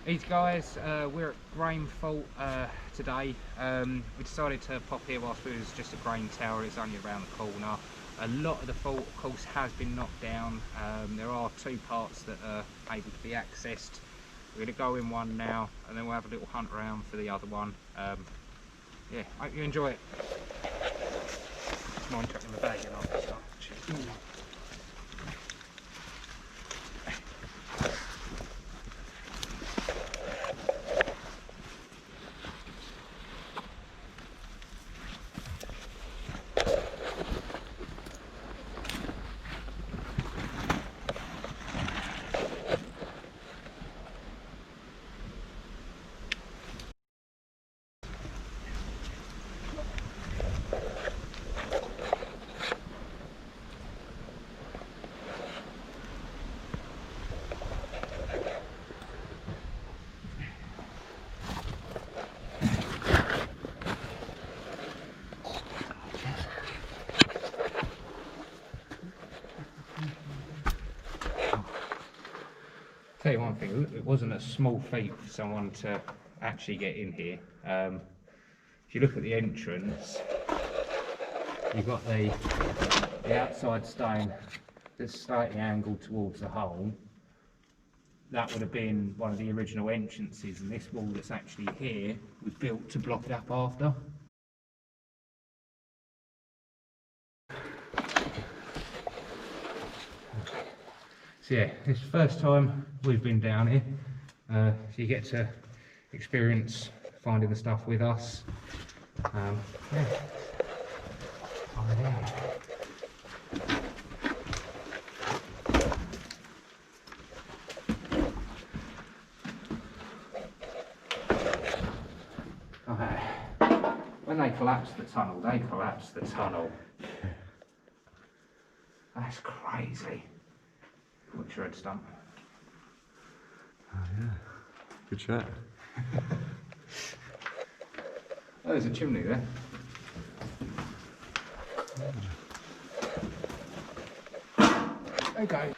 These guys, we're at Grain Fault today. We decided to pop here whilst we was just at Grain Tower. It's only around the corner. A lot of the fault, of course, has been knocked down. There are two parts that are able to be accessed. We're going to go in one now, and then we'll have a little hunt around for the other one. Yeah, hope you enjoy it. Just mind chucking the bag in after start. Tell you one thing, it wasn't a small feat for someone to actually get in here. If you look at the entrance, you've got the outside stone that's slightly angled towards the hole. That would have been one of the original entrances, and this wall that's actually here was built to block it up after. So yeah, this is the first time we've been down here, so you get to experience finding the stuff with us. Yeah. Oh, yeah. Okay. When they collapsed the tunnel, they collapsed the tunnel. That's crazy. What's your head stump? Oh yeah, good chat. Oh, there's a chimney there. Okay.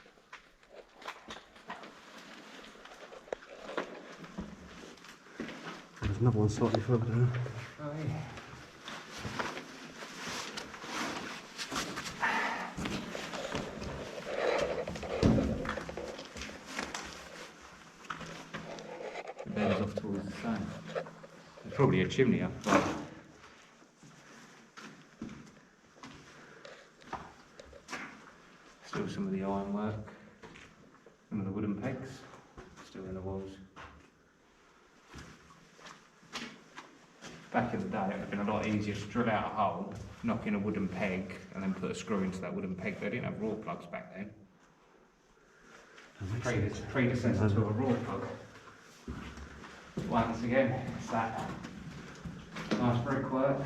There's another one slightly further down. Oh yeah. Off towards the same. There's probably a chimney up there. Still some of the ironwork, some of the wooden pegs still in the walls. Back in the day it would have been a lot easier to drill out a hole, knock in a wooden peg and then put a screw into that wooden peg. They didn't have raw plugs back then. Predecessor to a raw plug. Once again, it's that nice brickwork.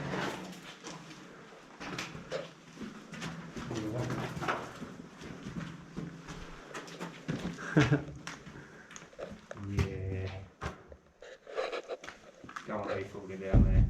Yeah. Don't want to be falling down there.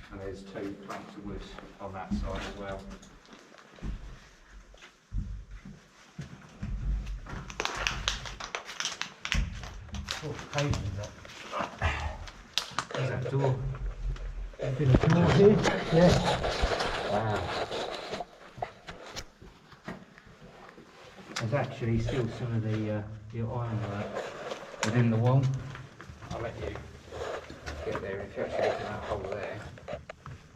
And there's two planks of wood on that side as well. Oh, pages up. There's that door. There's been a door here. Yeah. Wow. There's actually still some of the ironwork within the wall. I'll let you get there if you actually look at that hole there.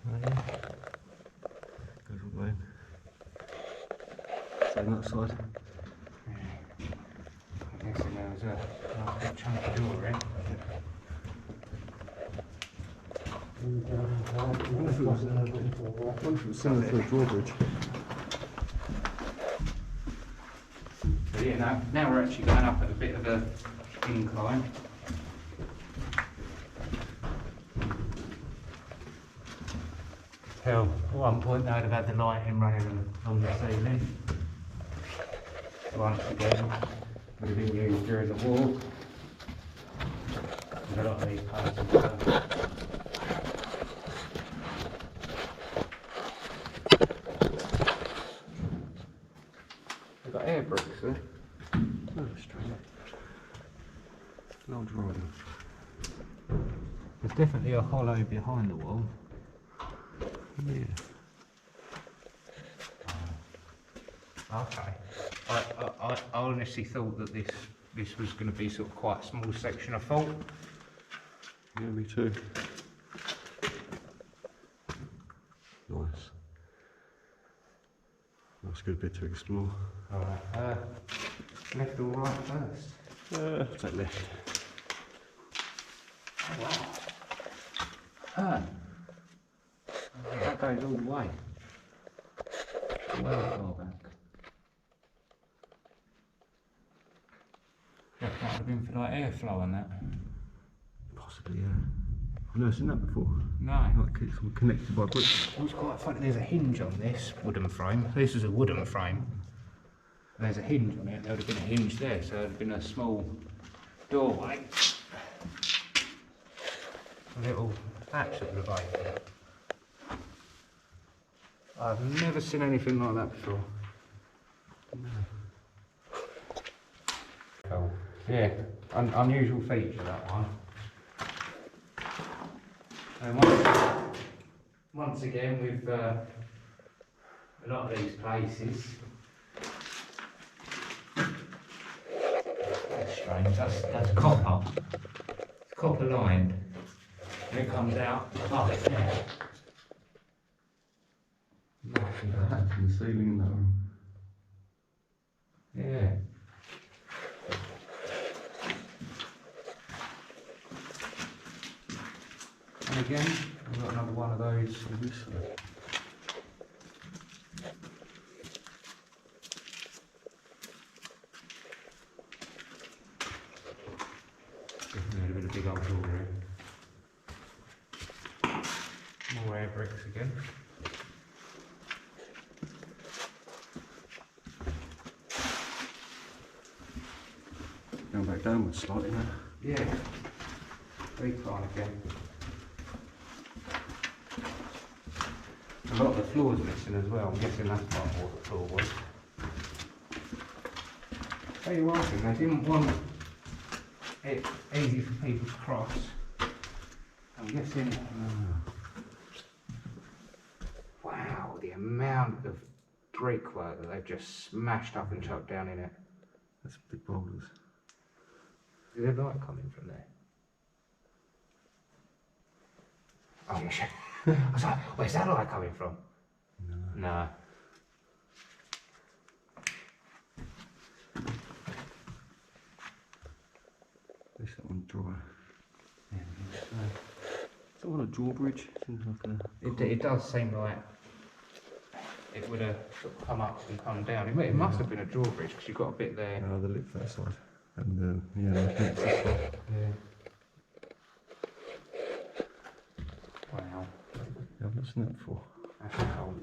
Oh yeah. Goes all the way. Same that side. Yeah. I'm guessing there was a nice big chunky door in. I wonder if it was similar to a drawbridge. So yeah, now we're actually going up at a bit of a incline. So at one point they'd have had the lighting running on the ceiling. Once again, would have been used during the war. There's a lot of these places. They've got air bricks there. Oh, strange. An old drawing. There's definitely a hollow behind the wall. Yeah. Okay. I honestly thought that this was going to be sort of quite a small section of fault. Yeah, me too. Nice. That's a good bit to explore. Alright, left or right first? I'll take left. Oh wow. That goes all the way. Well far back. That might have been for like airflow and that. Possibly, yeah. I've never seen that before. No. Like it's all connected by bricks. It was quite funny. There's a hinge on this wooden frame. This is a wooden frame. And there's a hinge on it. There would have been a hinge there, so there would have been a small doorway. A little hatch that would have opened. I've never seen anything like that before. No. Cool. Yeah, unusual feature, that one. And once again, with a lot of these places, that's strange. That's copper. It's copper lined, and it comes out. Oh, yeah. Hatch in the ceiling in that room. Yeah. And again, we've got another one of those. Definitely a bit of big old door room. More air bricks again. Going back downwards slightly now. Yeah. Recline again. A lot of the floor's missing as well. I'm guessing that's part of what the floor was. Tell you one thing, they didn't want it easy for people to cross. I'm guessing. Wow, the amount of brickwork that they've just smashed up and chucked down in it. That's big boulders. Is there light coming from there? Oh yeah, shit. I was like, where's that light coming from? No. No. At least that one's dry. Yeah, is that one a drawbridge? Seems like a... It does seem like it would have sort of come up and come down. It must have been a drawbridge because you've got a bit there. the lip that side. And yeah, the fence this side. Yeah. Wow. Yeah, I've not seen that before. That's a cool.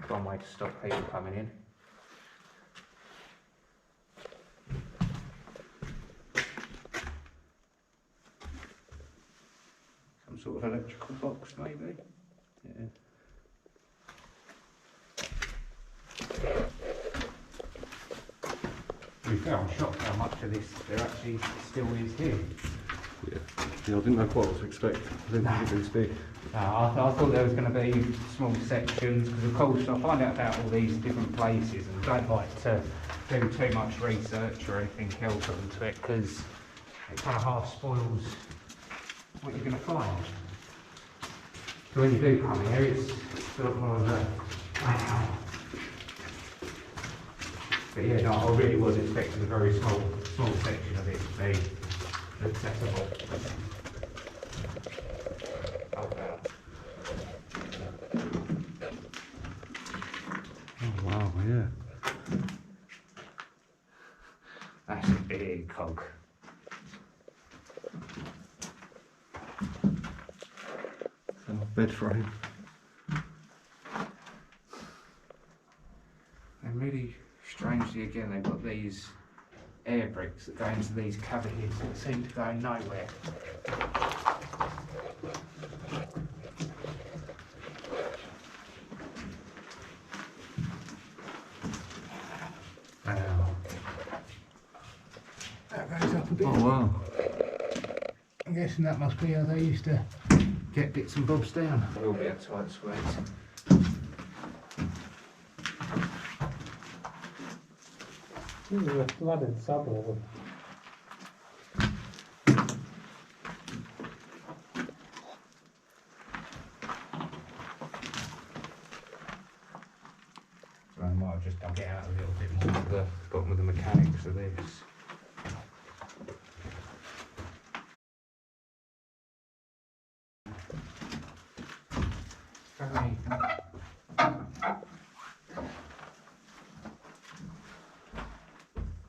One way to stop people coming in. Some sort of electrical box, maybe. Yeah. To be fair, I'm shocked how much of this there actually still is here. Yeah. Yeah, I didn't know quite what to expect. I didn't think it was big. No, I thought there was going to be small sections, because of course I find out about all these different places and don't like to do too much research or anything else onto it, because it kind of half spoils what you're going to find. So when you do come here, it's sort of more of a wow. But yeah, no, I really was expecting a very small section of it to be accessible. Oh wow. Oh wow, yeah. That's a big cog. So bed frame. see again they've got these air bricks that go into these cavities that seem to go nowhere. Wow. That goes up a bit. Oh wow. I'm guessing that must be how they used to get bits and bobs down. A little bit of tight squeeze. This is a flooded suburb. So I might have just dug it out a little bit more at the bottom of the mechanics of this.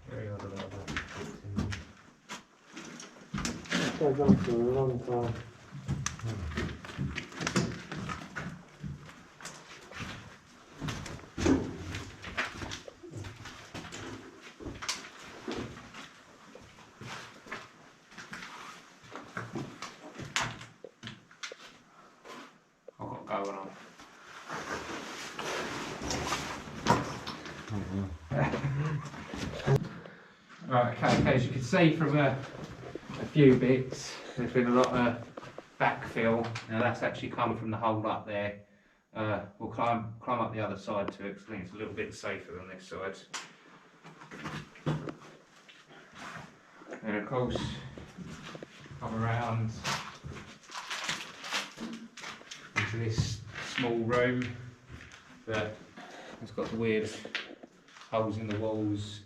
Very odd about that. This goes on for a long time. I've got going on. Right, okay, as you can see from a few bits, there's been a lot of backfill. Now that's actually come from the hole up there. We'll climb up the other side to it because I think it's a little bit safer than this side. And of course, come around into this small room that has got the weird holes in the walls.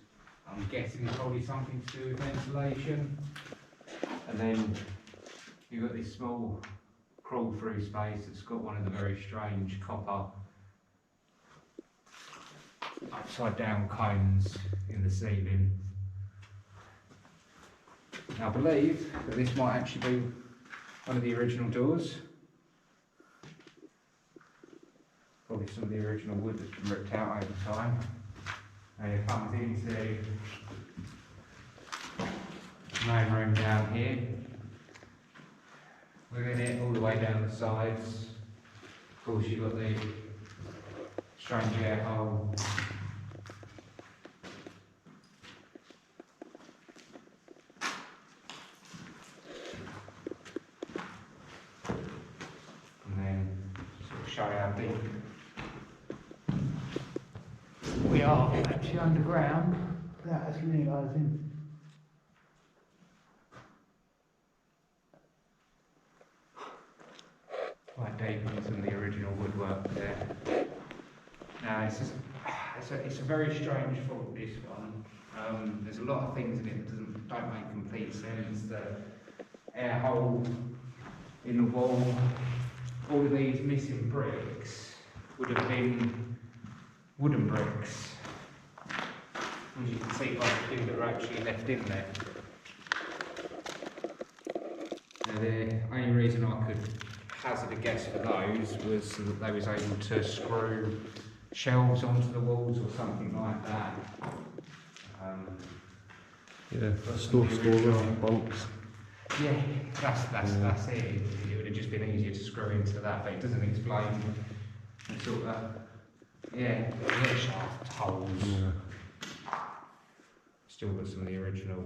I'm guessing it's probably something to do with ventilation. And then you've got this small crawl through space that's got one of the very strange copper upside down cones in the ceiling. Now I believe that this might actually be one of the original doors. Probably some of the original wood that's been ripped out over time. And it comes into the main room down here. Within it, all the way down the sides. Of course, you've got the strange air hole. And then sort of show you how deep we are actually underground without us realising. Quite deep into some of the original woodwork there. Now it's a very strange fault, this one. There's a lot of things in it that don't make complete sense. The air hole in the wall, all of these missing bricks would have been wooden bricks. As you can see by the few that are actually left in there. Now the only reason I could hazard a guess for those was so that they was able to screw shelves onto the walls or something like that. Yeah, store bunks. Yeah, that's it. It would have just been easier to screw into that, but it doesn't explain the sort of little shaft holes. Yeah. Still got some of the original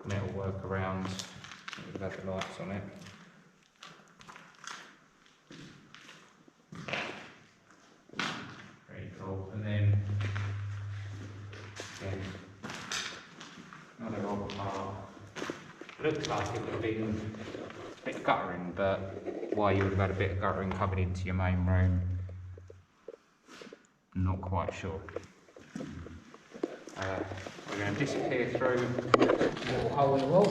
metal work around. We've had the lights on it. Very cool. And then another old part. Looks like it would have been a bit of guttering, but why you would have had a bit of guttering coming into your main room, not quite sure. We're going to disappear through a little hole in the wall.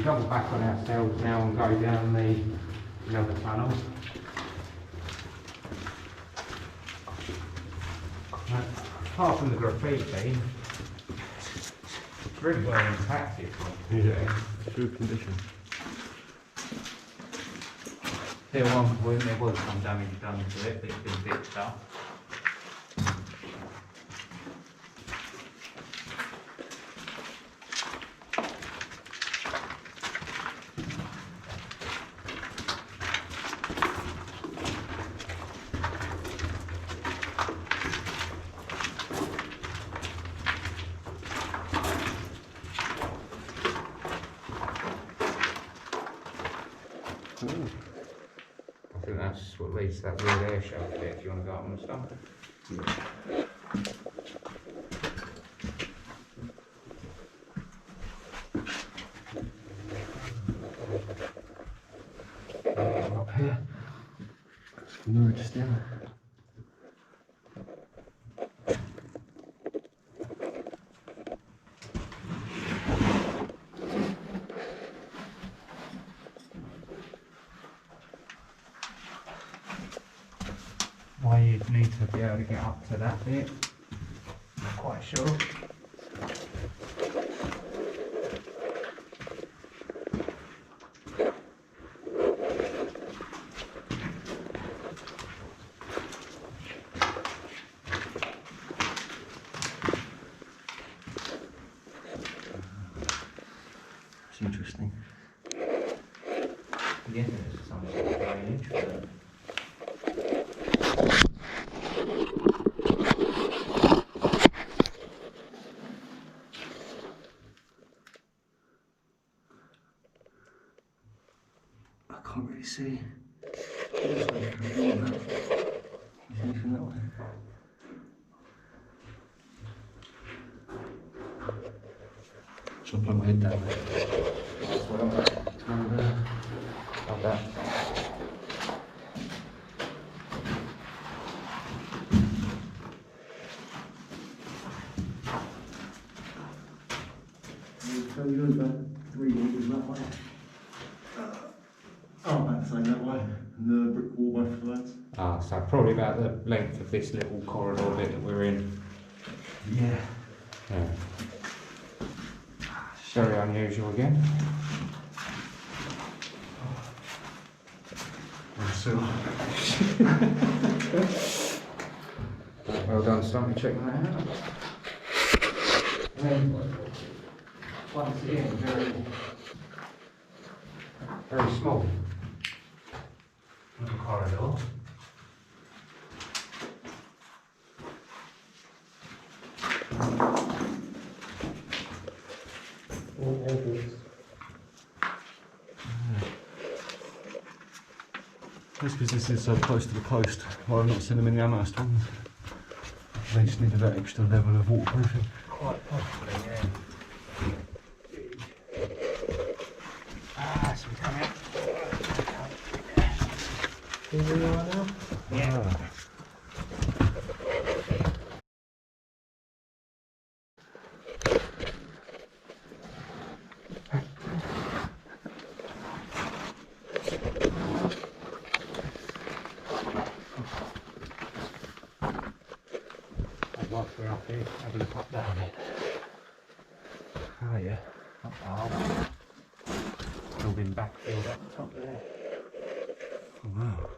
double back on ourselves now and go down the other tunnel. Apart from the graffiti, it's really well intact this one. Yeah, good condition. At one point there was some damage done to it, but it's been fixed up. Ooh. I think that's what leads to that real air shaft bit if you want to go up on the stump. Up here. Lured still. Why you'd need to be able to get up to that bit, not quite sure. It's interesting. Yeah, there's some sort of drainage, but I can't really see. Is anything that way? Shall I put my head down there? Turn around. like that. So yours about 3 metres that way. Oh, about the same that way. And the brick wall both for that. Ah, so probably about the length of this little corridor bit that we're in. Yeah. Yeah. Very unusual again. So, Well done, Stumpy, checking that out. Once again, very small little corridor. All edges. that's because this is so close to the coast. Why I've not seen them in the Amherst ones. They just needed that extra level of waterproofing. Quite possibly, yeah. Ah, so we come out. Here we are now. Yeah. Whilst we're up here, have a look up down it. Oh yeah. Up the hole. Building backfield up the top there. Oh wow.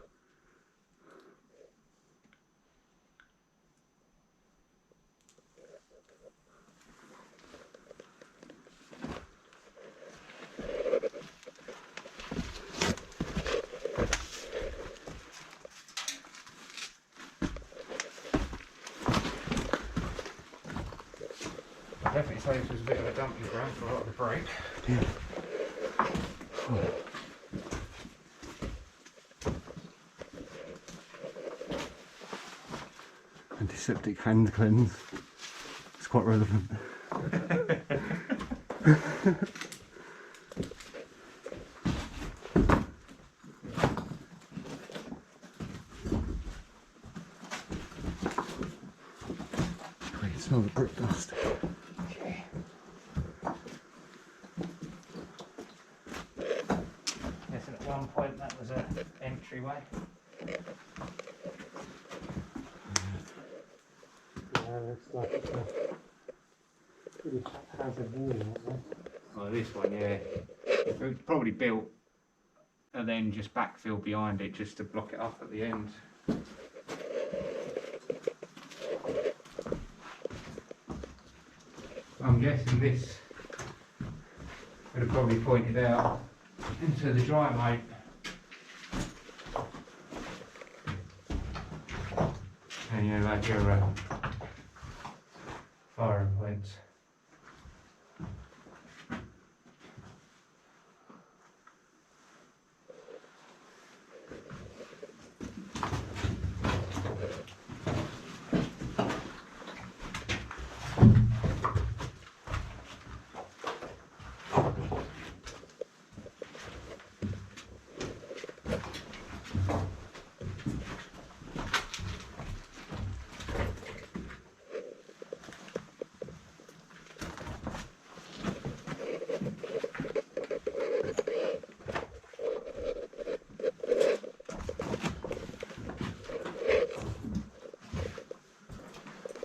Definitely say this was a bit of a dumping ground for a lot of the break. Yeah. Antiseptic hand cleanse. It's quite relevant. I can smell the brick dust. entryway. Yeah, looks like it's a pretty haphazard wall, isn't it? Well, this one, yeah. It was probably built and then just backfill behind it just to block it up at the end. I'm guessing this would have probably pointed out into the dry moat. And you have your firing points.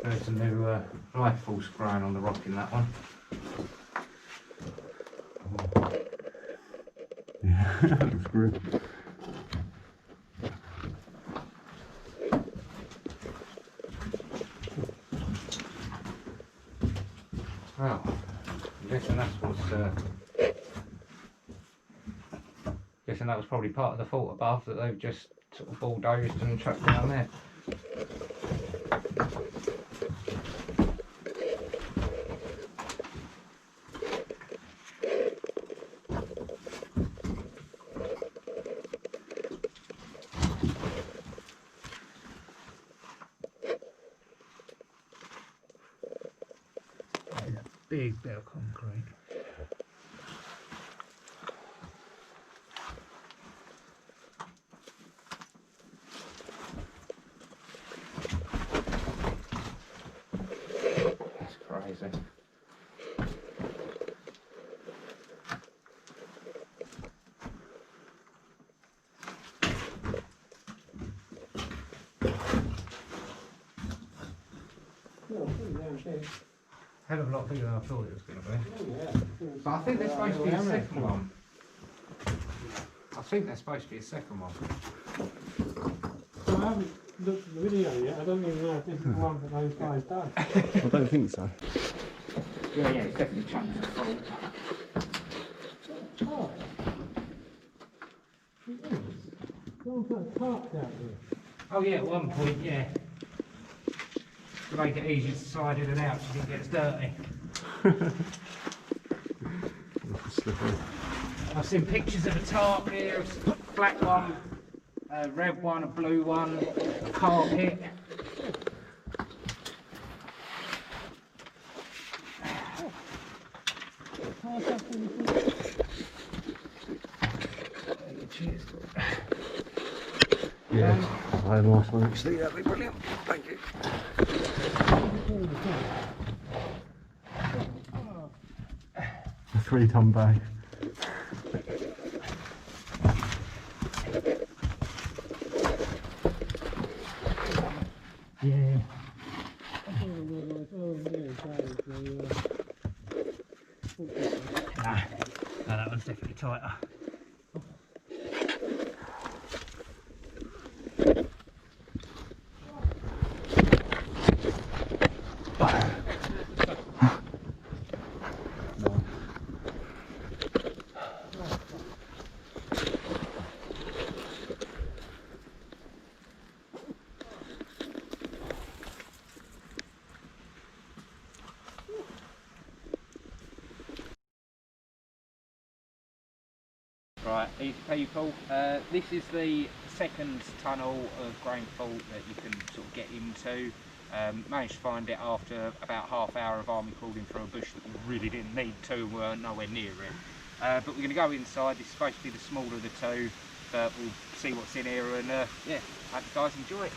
There's a new rifle scrying on the rock in that one. Yeah, that looks good. Well, I'm guessing that was probably part of the fault above that they've just sort of bulldozed and chucked down there. Big bit of concrete. That's crazy. No, pretty damn big. Hell of a lot bigger than I thought it was going to be. Oh, yeah. But I think there's supposed to be a second one. I think there's supposed to be a second one. So I haven't looked at the video yet. I don't even know if this is the one that those guys done. I don't think so. Yeah, it's definitely chunks of fault. Oh. It is. Someone put a tarp down here. Oh yeah, at one point, yeah. To make it easier to slide in and out so it gets dirty. Slippery. I've seen pictures of a tarp here, a black one, a red one, a blue one, a carpet. Cheers. Yeah, I had a nice one actually. That'd be brilliant. Thank you. A 3-ton bag. Yeah. No, that one's definitely tighter. Right, easy people, this is the second tunnel of Grain Fault that you can sort of get into. Managed to find it after about half hour of army crawling through a bush that we really didn't need to and were nowhere near it. But we're going to go inside. This is supposed to be the smaller of the two, but we'll see what's in here and yeah, hope you guys enjoy it.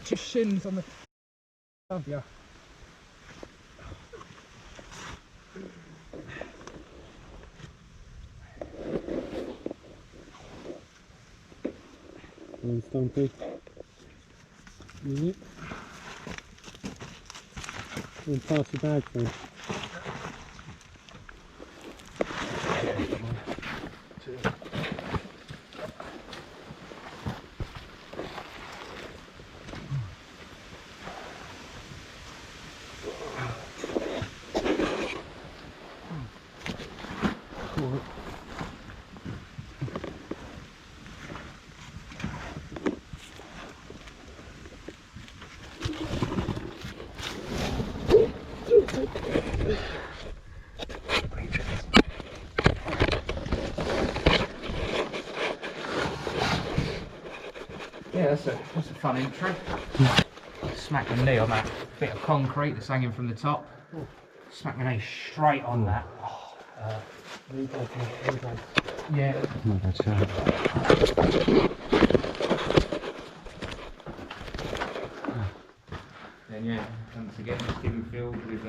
your shins on the above you. And Stumpy. Unit. And pass your bag then. Yeah, that's a fun intro. Smack my knee on that bit of concrete that's hanging from the top. Smack my knee straight on that. Yeah. Not bad shout. Then yeah, once again, skin filled with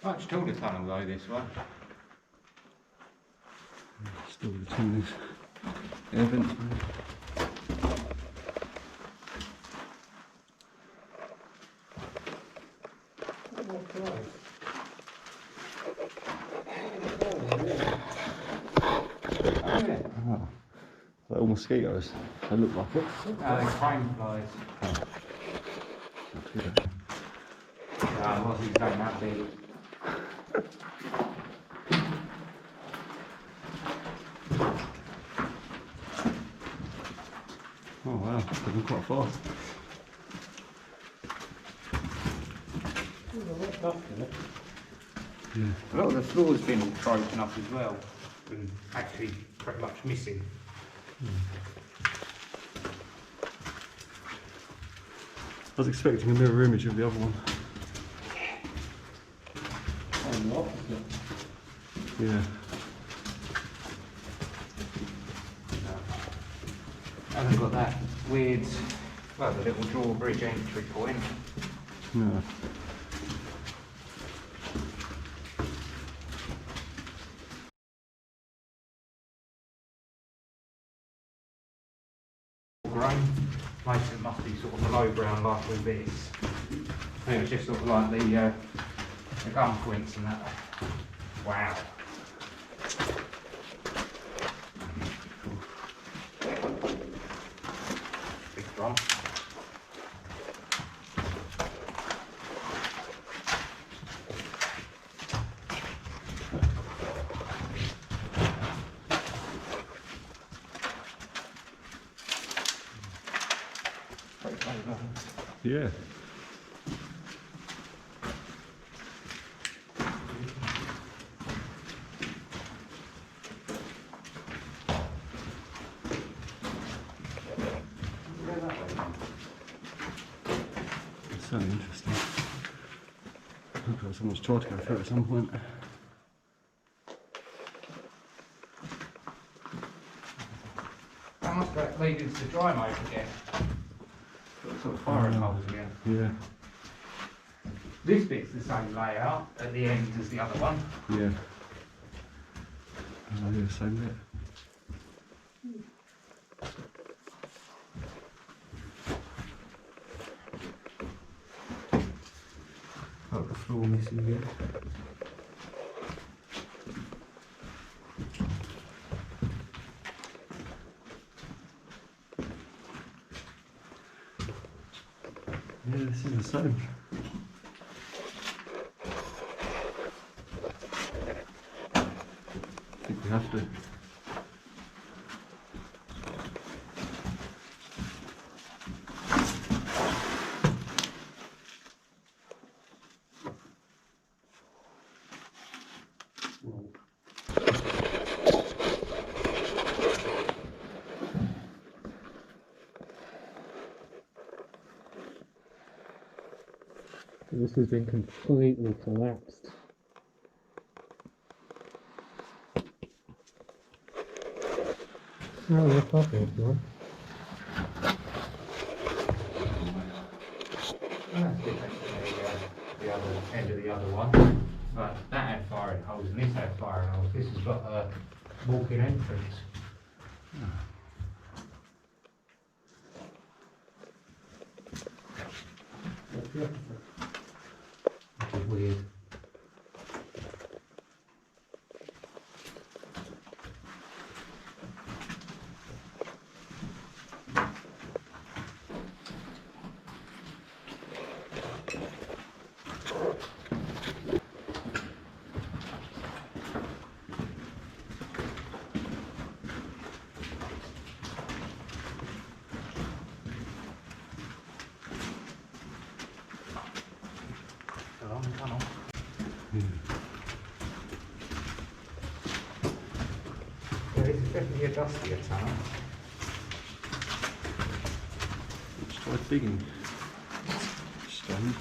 much taller tunnel though, this one. Still the chimneys. Yeah, vents, They're all mosquitoes. They look like it. Crane flies. Not too bad. I wasn't saying that big. Oh wow, they've been quite fast. Yeah. A lot of the floor's been broken up as well, and actually pretty much missing. I was expecting a mirror image of the other one. Yeah. Hasn't got that weird, well, the little drawbridge entry point. No. Grown. Most of it must be sort of below ground like with this. I think it's just sort of like the gun points and that. Wow. Big drum. Yeah. It's certainly interesting. Looks like someone's tried to go through it at some point. That must lead into the dry mode again. Sort of firing holes again. Yeah. This bit's the same layout at the end as the other one. Yeah. Yeah, same bit. Oh, the floor missing again. Yeah, this is the same. I think we have to. This has been completely collapsed. No, they're coffee if you want. Well, that's different to the other end of the other one. But that had firing holes and this had firing holes. This has got a walk-in entrance. Which is weird. A long tunnel. Yeah, this is definitely a dustier tunnel. Let's try digging. Stone.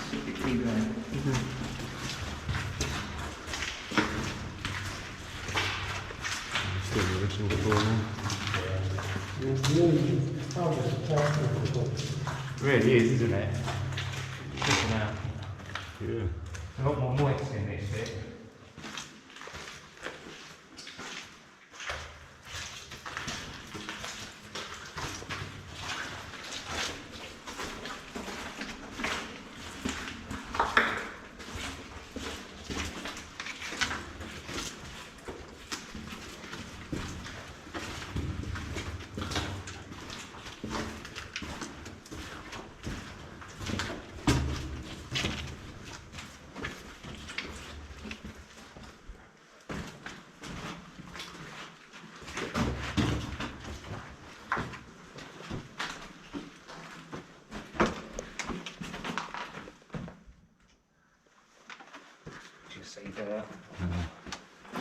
Specifically there. Still the original floor now. Really is, isn't it? Looking out. Yeah. A lot more moist in this bit. See there. I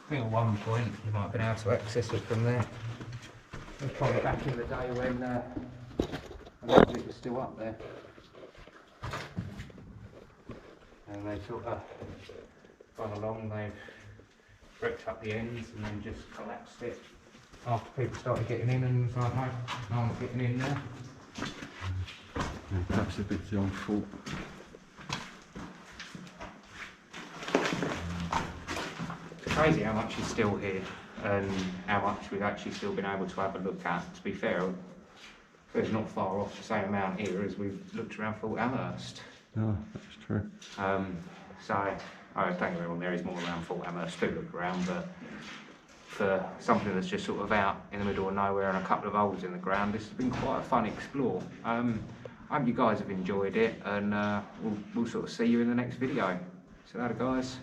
think at one point you might have been able to access it from there. It was probably back in the day when a lot of it was still up there. And they sort of gone along, they've bricked up the ends and then just collapsed it after people started getting in and it's like, no, I'm not getting in there. Yeah, perhaps a bit the old fault. Crazy how much is still here and how much we've actually still been able to have a look at. To be fair, it's not far off the same amount here as we've looked around Fort Amherst. No, that's true. So, I don't get me wrong, there is more around Fort Amherst to look around, but for something that's just sort of out in the middle of nowhere and a couple of holes in the ground, this has been quite a fun explore. I hope you guys have enjoyed it and we'll sort of see you in the next video. So later guys.